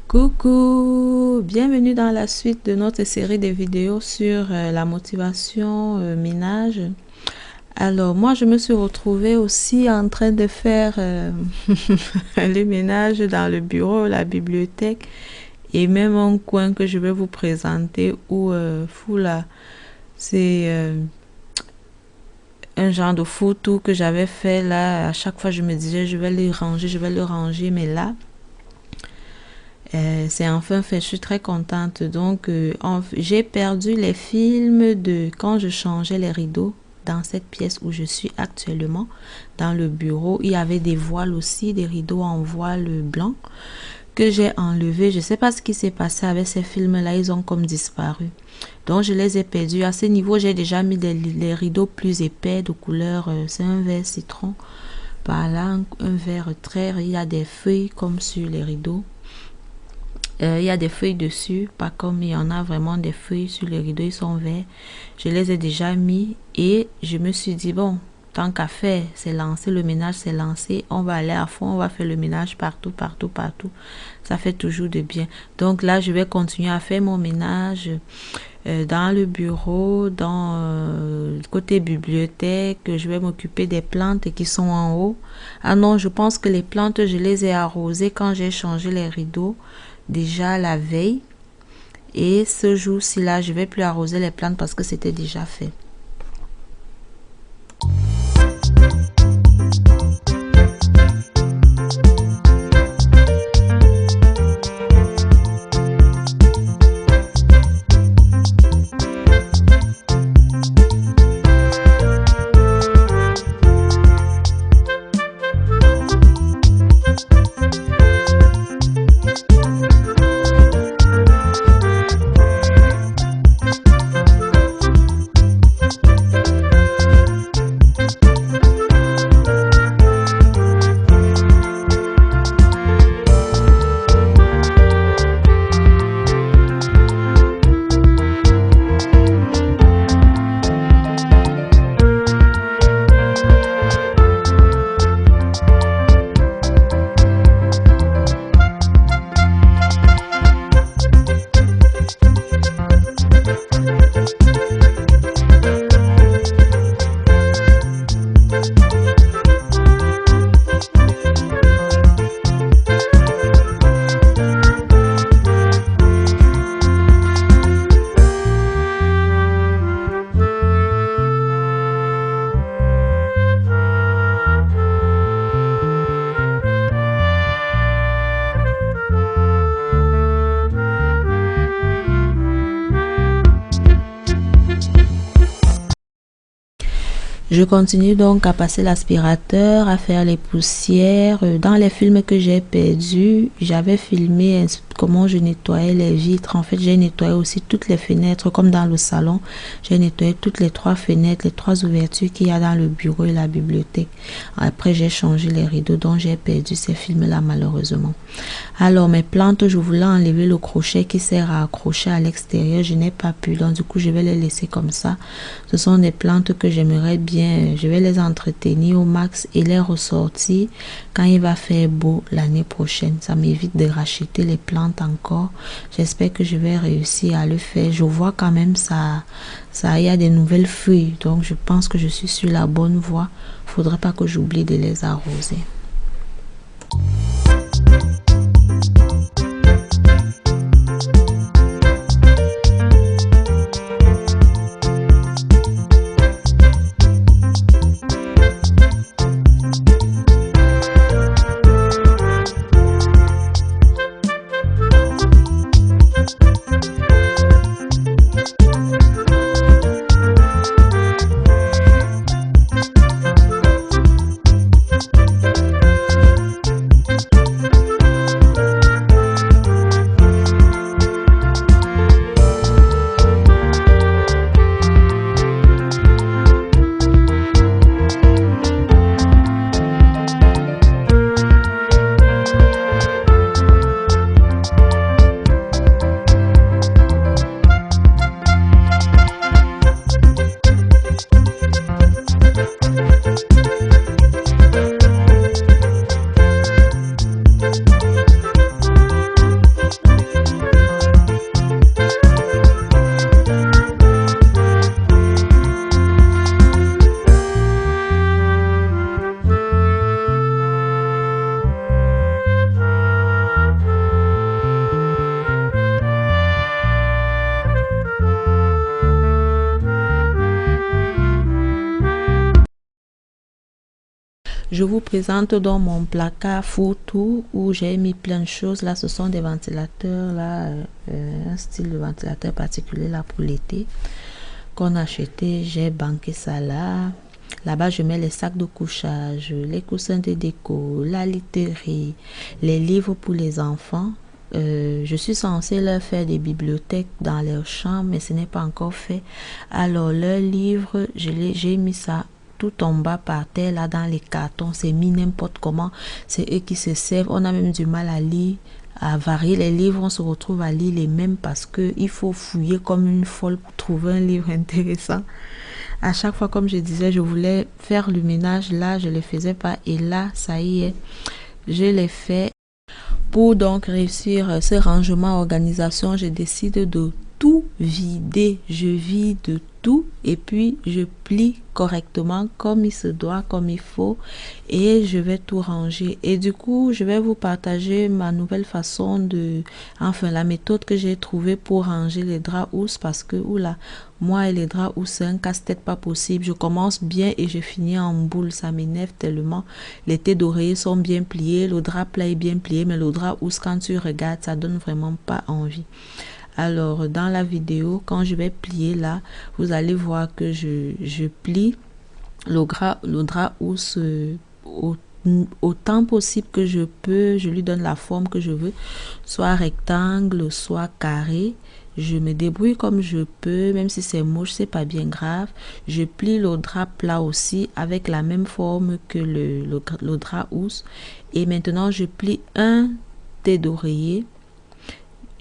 Coucou, bienvenue dans la suite de notre série de vidéos sur la motivation ménage. Alors moi je me suis retrouvée aussi en train de faire le ménage dans le bureau, la bibliothèque et même un coin que je vais vous présenter où fou là, c'est un genre de foutou que j'avais fait là. À chaque fois je me disais je vais le ranger, mais là c'est enfin fait, je suis très contente. Donc, j'ai perdu les films de quand je changeais les rideaux dans cette pièce où je suis actuellement, dans le bureau. Il y avait des voiles aussi, des rideaux en voile blanc que j'ai enlevé. Je ne sais pas ce qui s'est passé avec ces films-là, ils ont comme disparu. Donc, je les ai perdus. À ce niveau, j'ai déjà mis les rideaux plus épais de couleur, c'est un vert citron. Par là, un vert très, il y a des feuilles comme sur les rideaux. Il y a des feuilles dessus, pas comme il y en a vraiment des feuilles sur les rideaux, ils sont verts. Je les ai déjà mis et je me suis dit, bon, tant qu'à faire, c'est lancé, le ménage c'est lancé, on va aller à fond, on va faire le ménage partout. Ça fait toujours de bien. Donc là, je vais continuer à faire mon ménage dans le bureau, dans côté bibliothèque. Je vais m'occuper des plantes qui sont en haut. Ah non, je pense que les plantes, je les ai arrosées quand j'ai changé les rideaux. Déjà la veille, et ce jour-ci là je vais plus arroser les plantes parce que c'était déjà fait. Je continue donc à passer l'aspirateur, à faire les poussières. Dans les films que j'ai perdus, j'avais filmé comment je nettoyais les vitres. En fait, j'ai nettoyé aussi toutes les fenêtres, comme dans le salon. J'ai nettoyé toutes les 3 fenêtres, les 3 ouvertures qu'il y a dans le bureau et la bibliothèque. Après, j'ai changé les rideaux, donc j'ai perdu ces films-là malheureusement. Alors, mes plantes, je voulais enlever le crochet qui sert à accrocher à l'extérieur. Je n'ai pas pu, donc du coup, je vais les laisser comme ça. Ce sont des plantes que j'aimerais bien, je vais les entretenir au max et les ressortir quand il va faire beau l'année prochaine. Ça m'évite de racheter les plantes encore. J'espère que je vais réussir à le faire. Je vois quand même il y a des nouvelles feuilles, donc je pense que je suis sur la bonne voie. Faudrait pas que j'oublie de les arroser. Je vous présente dans mon placard fourre-tout où j'ai mis plein de choses. Là, ce sont des ventilateurs, là, un style de ventilateur particulier là pour l'été qu'on a acheté. J'ai banqué ça là. Là-bas, je mets les sacs de couchage, les coussins de déco, la literie, les livres pour les enfants. Je suis censée leur faire des bibliothèques dans leur chambre, mais ce n'est pas encore fait. Alors, leurs livres, j'ai mis ça tout en bas par terre, là, dans les cartons. C'est mis n'importe comment. C'est eux qui se servent. On a même du mal à lire, à varier les livres. On se retrouve à lire les mêmes parce qu'il faut fouiller comme une folle pour trouver un livre intéressant. À chaque fois, comme je disais, je voulais faire le ménage. Là, je ne le faisais pas. Et là, ça y est, je l'ai fait. Pour donc réussir ce rangement, organisation, je décide de tout vider. Je vide tout et puis je plie correctement comme il se doit, comme il faut, et je vais tout ranger. Et du coup, je vais vous partager ma nouvelle façon la méthode que j'ai trouvée pour ranger les draps housses parce que, oula, moi et les draps housses, c'est un casse-tête pas possible. Je commence bien et je finis en boule. Ça m'énerve tellement. Les têtes d'oreiller sont bien pliées, le drap plat est bien plié, mais le drap housse, quand tu regardes, ça donne vraiment pas envie. Alors, dans la vidéo, quand je vais plier là, vous allez voir que je plie le drap housse autant possible que je peux. Je lui donne la forme que je veux, soit rectangle, soit carré. Je me débrouille comme je peux, même si c'est moche, c'est pas bien grave. Je plie le drap plat aussi avec la même forme que le drap housse. Et maintenant, je plie un tête d'oreiller.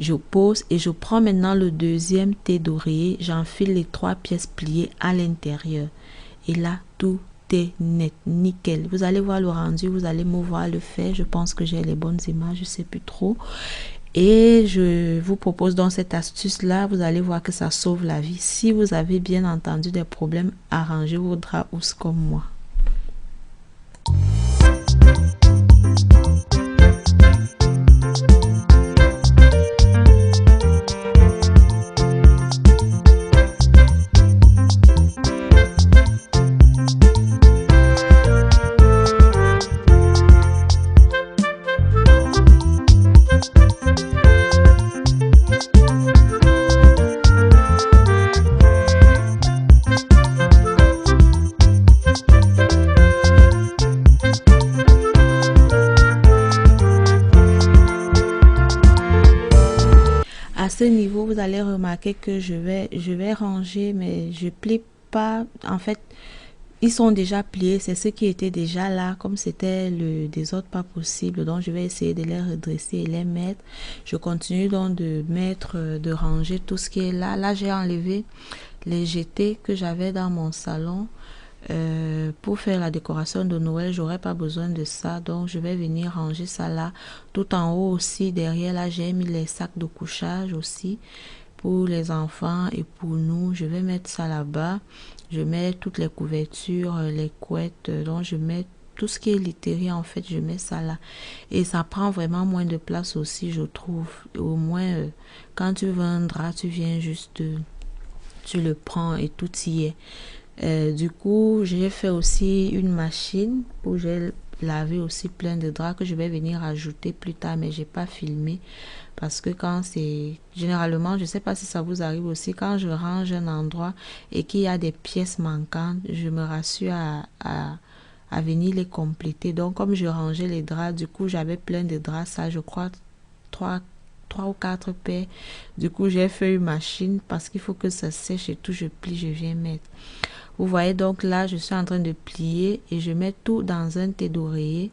Je pose et je prends maintenant le deuxième tête d'oreiller. J'enfile les 3 pièces pliées à l'intérieur. Et là, tout est net, nickel. Vous allez voir le rendu, vous allez me voir le faire. Je pense que j'ai les bonnes images, je sais plus trop. Et je vous propose dans cette astuce-là, vous allez voir que ça sauve la vie. Si vous avez bien entendu des problèmes, arrangez vos draps housses comme moi. À ce niveau, vous allez remarquer que je vais ranger, mais je plie pas. En fait, ils sont déjà pliés. C'est ceux qui étaient déjà là, comme c'était le désordre pas possible. Donc, je vais essayer de les redresser et les mettre. Je continue donc de ranger tout ce qui est là. Là, j'ai enlevé les jetés que j'avais dans mon salon. Pour faire la décoration de Noël, j'aurais pas besoin de ça, donc je vais venir ranger ça là. Tout en haut aussi, derrière là, j'ai mis les sacs de couchage aussi pour les enfants et pour nous. Je vais mettre ça là-bas. Je mets toutes les couvertures, les couettes, donc je mets tout ce qui est literie, en fait, je mets ça là. Et ça prend vraiment moins de place aussi, je trouve. Au moins, quand tu veux un drap, tu viens juste, tu le prends et tout y est. Du coup, j'ai fait aussi une machine où j'ai lavé aussi plein de draps que je vais venir ajouter plus tard, mais j'ai pas filmé parce que quand c'est généralement, je sais pas si ça vous arrive aussi, quand je range un endroit et qu'il y a des pièces manquantes, je me rassure à venir les compléter. Donc, comme je rangeais les draps, du coup, j'avais plein de draps, ça, je crois, 3 ou 4 paires. Du coup, j'ai fait une machine parce qu'il faut que ça sèche et tout, je plie, je viens mettre. Vous voyez donc là, je suis en train de plier et je mets tout dans un tête d'oreiller.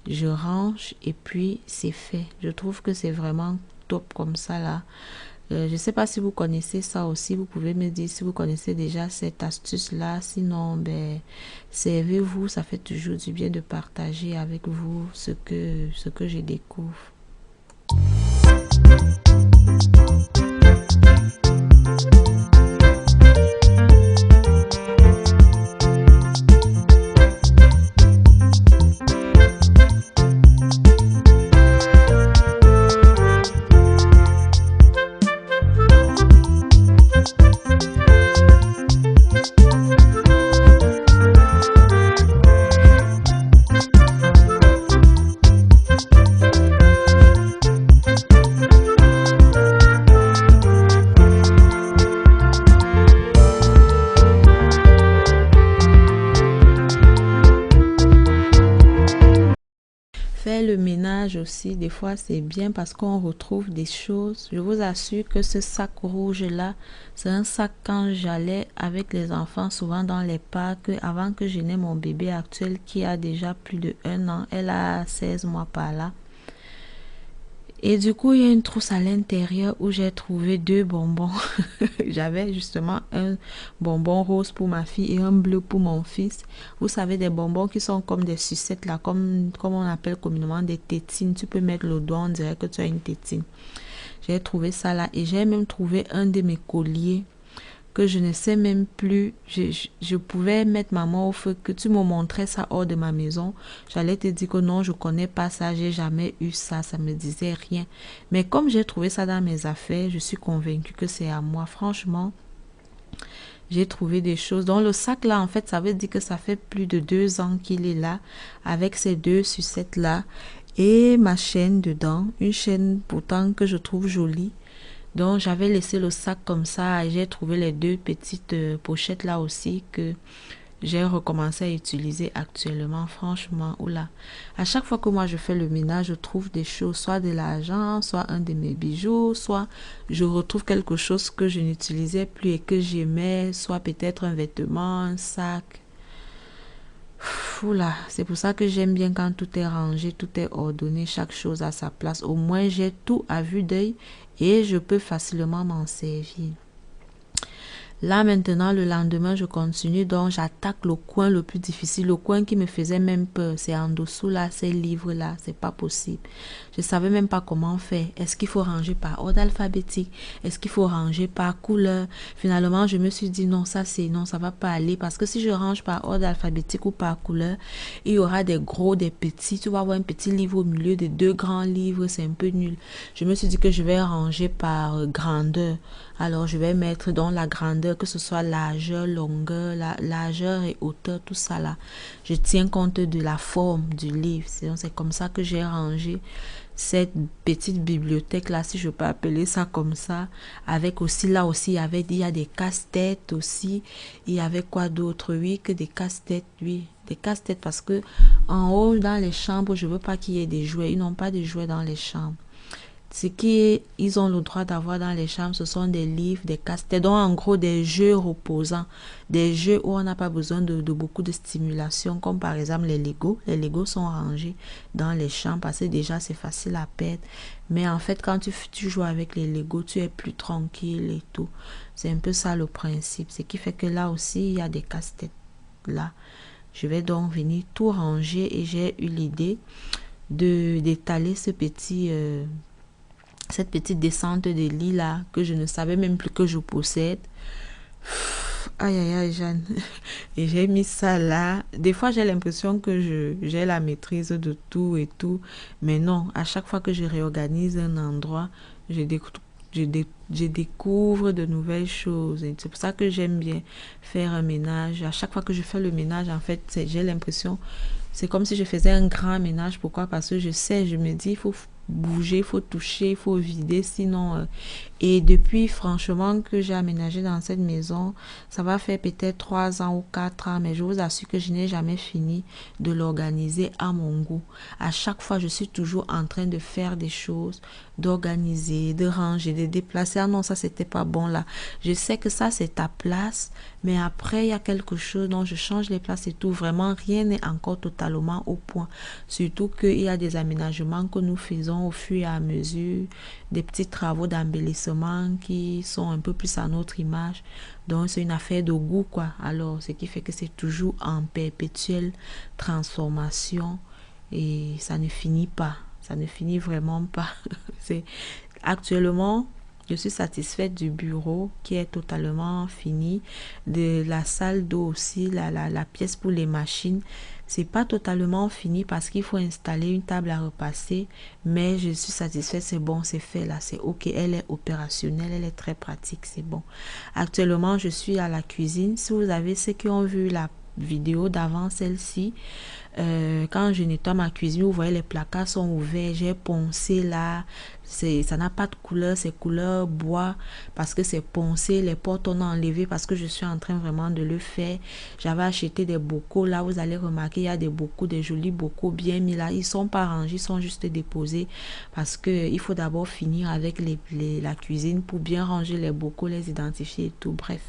Je range et puis c'est fait. Je trouve que c'est vraiment top comme ça là. Je ne sais pas si vous connaissez ça aussi. Vous pouvez me dire si vous connaissez déjà cette astuce là. Sinon, ben, servez-vous. Ça fait toujours du bien de partager avec vous ce que je découvre. aussi, des fois, c'est bien parce qu'on retrouve des choses. Je vous assure que ce sac rouge-là, c'est un sac quand j'allais avec les enfants, souvent dans les parcs, avant que je n'aie mon bébé actuel qui a déjà plus de 1 an. Elle a 16 mois par là. Et du coup, il y a une trousse à l'intérieur où j'ai trouvé 2 bonbons. J'avais justement un bonbon rose pour ma fille et un bleu pour mon fils. Vous savez, des bonbons qui sont comme des sucettes là, comme on appelle communément des tétines. Tu peux mettre le doigt, on dirait que tu as une tétine. J'ai trouvé ça là et j'ai même trouvé un de mes colliers que je ne sais même plus. Je pouvais mettre ma main au feu, que tu me montrais ça hors de ma maison. J'allais te dire que non, je connais pas ça, j'ai jamais eu ça, ça me disait rien. Mais comme j'ai trouvé ça dans mes affaires, je suis convaincue que c'est à moi. Franchement, j'ai trouvé des choses. Dans le sac là, en fait, ça veut dire que ça fait plus de 2 ans qu'il est là, avec ces 2 sucettes là et ma chaîne dedans. Une chaîne pourtant que je trouve jolie. Donc, j'avais laissé le sac comme ça et j'ai trouvé les 2 petites pochettes là aussi que j'ai recommencé à utiliser actuellement. Franchement, oula. À chaque fois que moi je fais le ménage, je trouve des choses, soit de l'argent, soit un de mes bijoux, soit je retrouve quelque chose que je n'utilisais plus et que j'aimais, soit peut-être un vêtement, un sac. Oula, c'est pour ça que j'aime bien quand tout est rangé, tout est ordonné, chaque chose à sa place. Au moins, j'ai tout à vue d'œil et je peux facilement m'en servir. Là maintenant, le lendemain, je continue, donc j'attaque le coin le plus difficile, le coin qui me faisait même peur. C'est en dessous là, ces livres-là, c'est pas possible. Je savais même pas comment faire. Est-ce qu'il faut ranger par ordre alphabétique? Est-ce qu'il faut ranger par couleur? Finalement, je me suis dit non, ça va pas aller parce que si je range par ordre alphabétique ou par couleur, il y aura des gros, des petits. Tu vas avoir un petit livre au milieu des 2 grands livres, c'est un peu nul. Je me suis dit que je vais ranger par grandeur. Alors, je vais mettre dans la grandeur, que ce soit largeur, longueur, largeur et hauteur, tout ça là. Je tiens compte de la forme du livre. C'est comme ça que j'ai rangé cette petite bibliothèque là, si je peux appeler ça comme ça. Avec aussi, là aussi, il y a des casse-têtes aussi. Il y avait quoi d'autre? Oui, que des casse-têtes, oui. Des casse-têtes parce que en haut, dans les chambres, je veux pas qu'il y ait des jouets. Ils n'ont pas de jouets dans les chambres. Ce qu'ils ont le droit d'avoir dans les chambres, ce sont des livres, des casse-têtes, donc en gros des jeux reposants, des jeux où on n'a pas besoin de beaucoup de stimulation, comme par exemple les Lego. Les Lego sont rangés dans les chambres parce que déjà c'est facile à perdre. Mais en fait, quand tu joues avec les Lego, tu es plus tranquille et tout. C'est un peu ça le principe. Ce qui fait que là aussi, il y a des casse-têtes là. Je vais donc venir tout ranger et j'ai eu l'idée d'étaler cette petite descente de lit là que je ne savais même plus que je possède. Aïe aïe aïe Jeanne. Et j'ai mis ça là. Des fois j'ai l'impression que j'ai la maîtrise de tout et tout. Mais non, à chaque fois que je réorganise un endroit, je découvre de nouvelles choses. Et c'est pour ça que j'aime bien faire un ménage. À chaque fois que je fais le ménage, en fait, j'ai l'impression, c'est comme si je faisais un grand ménage. Pourquoi? Parce que je me dis, il faut bouger, il faut toucher, il faut vider, sinon... Et depuis, franchement, que j'ai aménagé dans cette maison, ça va faire peut-être 3 ans ou 4 ans, mais je vous assure que je n'ai jamais fini de l'organiser à mon goût. À chaque fois, je suis toujours en train de faire des choses, d'organiser, de ranger, de déplacer. Ah non, ça, c'était pas bon là. Je sais que ça, c'est ta place, mais après, il y a quelque chose dont je change les places et tout. Vraiment, rien n'est encore totalement au point. Surtout qu'il y a des aménagements que nous faisons au fur et à mesure, des petits travaux d'embellissement qui sont un peu plus à notre image. Donc, c'est une affaire de goût, quoi. Alors, ce qui fait que c'est toujours en perpétuelle transformation et ça ne finit pas. Ça ne finit vraiment pas. Actuellement, je suis satisfaite du bureau qui est totalement fini, de la salle d'eau aussi, la pièce pour les machines. C'est pas totalement fini parce qu'il faut installer une table à repasser, mais je suis satisfaite, c'est bon, c'est fait là, c'est ok, elle est opérationnelle, elle est très pratique, c'est bon. Actuellement, je suis à la cuisine. Si vous avez ceux qui ont vu la vidéo d'avant celle-ci, quand je nettoie ma cuisine, vous voyez les placards sont ouverts, j'ai poncé là, Ça n'a pas de couleur, c'est couleur bois parce que c'est poncé. Les portes on a enlevé parce que je suis en train vraiment de le faire. J'avais acheté des bocaux là, vous allez remarquer il y a des bocaux, des jolis bocaux bien mis là. Ils sont pas rangés, ils sont juste déposés parce que il faut d'abord finir avec la cuisine pour bien ranger les bocaux, les identifier et tout. Bref,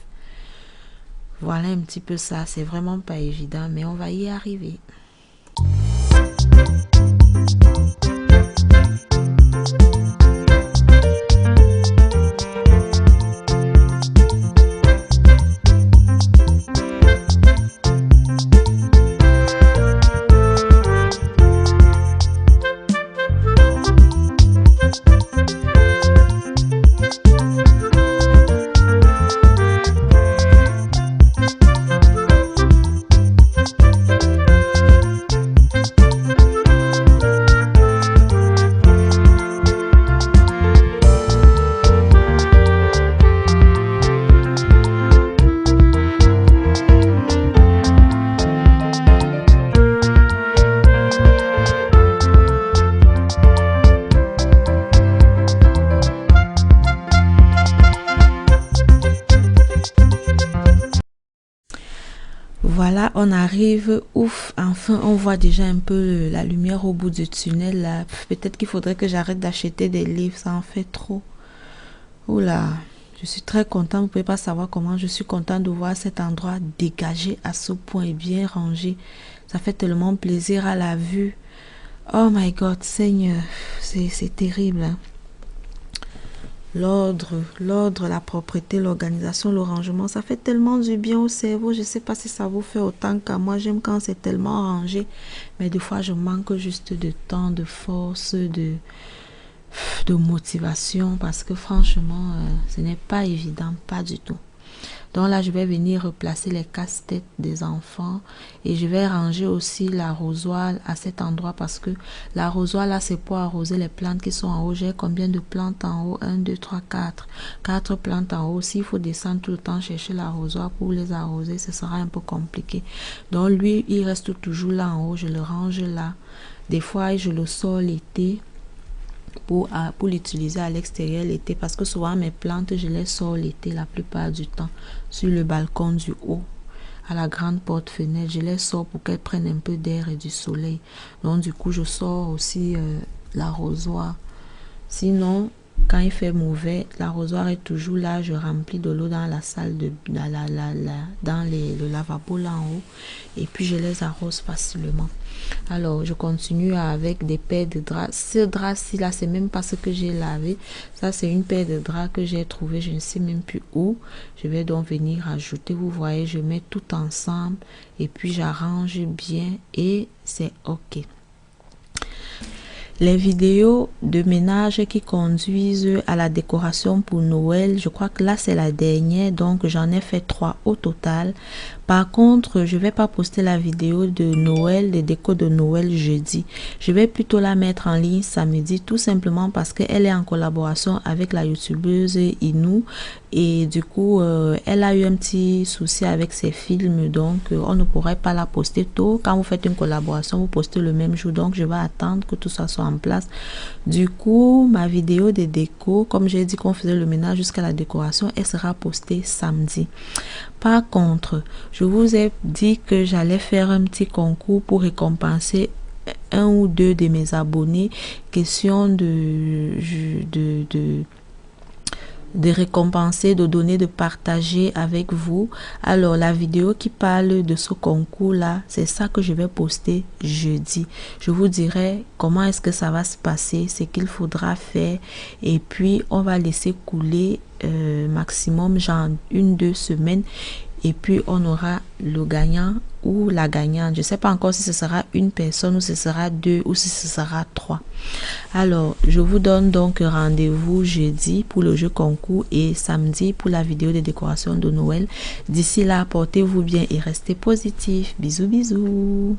voilà un petit peu ça. C'est vraiment pas évident, mais on va y arriver. Voilà, on arrive, ouf, enfin on voit déjà un peu la lumière au bout du tunnel là. Peut-être qu'il faudrait que j'arrête d'acheter des livres, ça en fait trop. Oula, je suis très contente, vous pouvez pas savoir comment je suis contente de voir cet endroit dégagé à ce point et bien rangé. Ça fait tellement plaisir à la vue. Oh my God, Seigneur, c'est terrible, hein. L'ordre, la propreté, l'organisation, le rangement, ça fait tellement du bien au cerveau. Je sais pas si ça vous fait autant qu'à moi. J'aime quand c'est tellement rangé, mais des fois je manque juste de temps, de force, de motivation parce que franchement, ce n'est pas évident, pas du tout. Donc là, je vais venir replacer les casse-têtes des enfants et je vais ranger aussi l'arrosoir à cet endroit parce que l'arrosoir là, c'est pour arroser les plantes qui sont en haut. J'ai combien de plantes en haut? 1, 2, 3, 4. 4 plantes en haut. S'il faut descendre tout le temps chercher l'arrosoir pour les arroser, ce sera un peu compliqué. Donc lui, il reste toujours là en haut. Je le range là. Des fois, je le sors l'été pour l'utiliser à l'extérieur l'été parce que souvent mes plantes je les sors l'été la plupart du temps sur le balcon du haut à la grande porte fenêtre, je les sors pour qu'elles prennent un peu d'air et du soleil. Donc du coup je sors aussi l'arrosoir. Sinon quand il fait mauvais, l'arrosoir est toujours là, je remplis de l'eau dans la salle dans le lavabo là en haut et puis je les arrose facilement. Alors je continue avec des paires de draps. Ce drap-ci là, c'est même pas ce que j'ai lavé. Ça c'est une paire de draps que j'ai trouvé, je ne sais même plus où. Je vais donc venir ajouter, vous voyez, je mets tout ensemble et puis j'arrange bien et c'est ok. Les vidéos de ménage qui conduisent à la décoration pour Noël, je crois que là c'est la dernière, donc j'en ai fait 3 au total. Par contre, je vais pas poster la vidéo de Noël, des décos de Noël jeudi. Je vais plutôt la mettre en ligne samedi, tout simplement parce qu'elle est en collaboration avec la youtubeuse Inou. Et du coup, elle a eu un petit souci avec ses films, donc on ne pourrait pas la poster tôt. Quand vous faites une collaboration, vous postez le même jour, donc je vais attendre que tout ça soit en place. Du coup, ma vidéo des décos, comme j'ai dit qu'on faisait le ménage jusqu'à la décoration, elle sera postée samedi. Par contre, je vous ai dit que j'allais faire un petit concours pour récompenser un ou deux de mes abonnés. Question de récompenser, de donner, de partager avec vous. Alors la vidéo qui parle de ce concours là, c'est ça que je vais poster jeudi. Je vous dirai comment est-ce que ça va se passer, ce qu'il faudra faire et puis on va laisser couler maximum genre 1-2 semaines et puis on aura le gagnant ou la gagnante. Je ne sais pas encore si ce sera une personne ou ce sera 2 ou si ce sera 3. Alors, je vous donne donc rendez-vous jeudi pour le jeu concours et samedi pour la vidéo de décoration de Noël. D'ici là, portez-vous bien et restez positifs. Bisous, bisous.